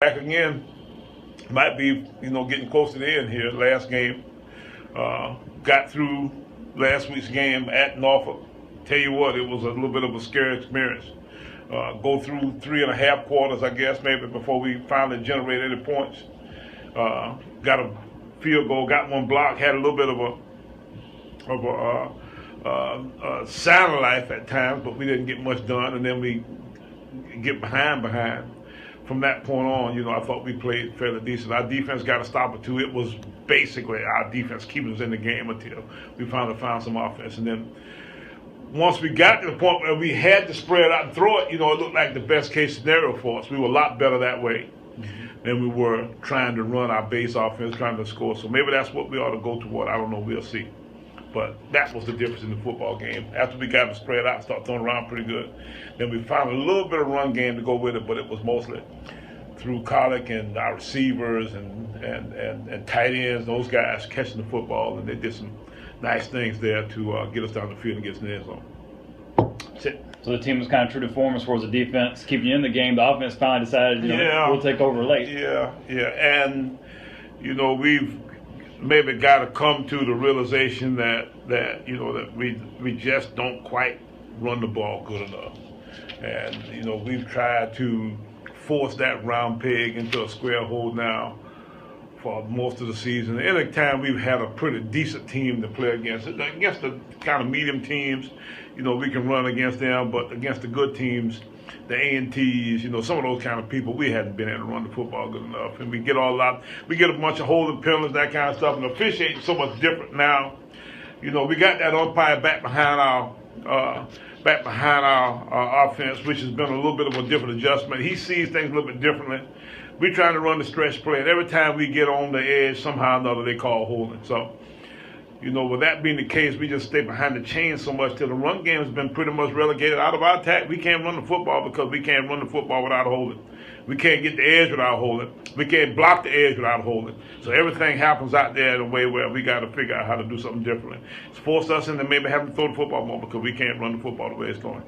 back again. Might be, getting close to the end here. Last game, got through last week's game at Norfolk. Tell you what, it was a little bit of a scary experience. Go through 3.5 quarters, I guess, maybe before we finally generated any points. Got a field goal, got one block, had a little bit of a sound of life at times, but we didn't get much done, and then we get behind. From that point on, I thought we played fairly decent. Our defense got a stop or two. It was basically our defense keeping us in the game until we finally found some offense. And then once we got to the point where we had to spread out and throw it, it looked like the best case scenario for us. We were a lot better that way than we were trying to run our base offense, trying to score. So maybe that's what we ought to go toward. I don't know. We'll see. But that was the difference in the football game. After we got to spread out and start throwing around pretty good, then we found a little bit of run game to go with it, but it was mostly through Collick and our receivers and tight ends, those guys catching the football, and they did some nice things there to get us down the field and get us in the end zone. That's it. So the team was kind of true to form as far as the defense keeping you in the game. The offense finally decided, we'll take over late. Yeah, and we've maybe got to come to the realization that we just don't quite run the ball good enough, and we've tried to force that round peg into a square hole now for most of the season. Any time we've had a pretty decent team to play against the kind of medium teams, we can run against them, but against the good teams, the A&Ts, some of those kind of people, we hadn't been able to run the football good enough. And we get a bunch of holding penalties, that kind of stuff, and officiating so much different now. We got that umpire back behind our offense, which has been a little bit of a different adjustment. He sees things a little bit differently. We're trying to run the stretch play, and every time we get on the edge, somehow or another, they call holding. So, with that being the case, we just stay behind the chains so much till the run game has been pretty much relegated out of our attack. We can't run the football because we can't run the football without holding. We can't get the edge without holding. We can't block the edge without holding. So everything happens out there in a way where we got to figure out how to do something differently. It's forced us into maybe having to throw the football more because we can't run the football the way it's going.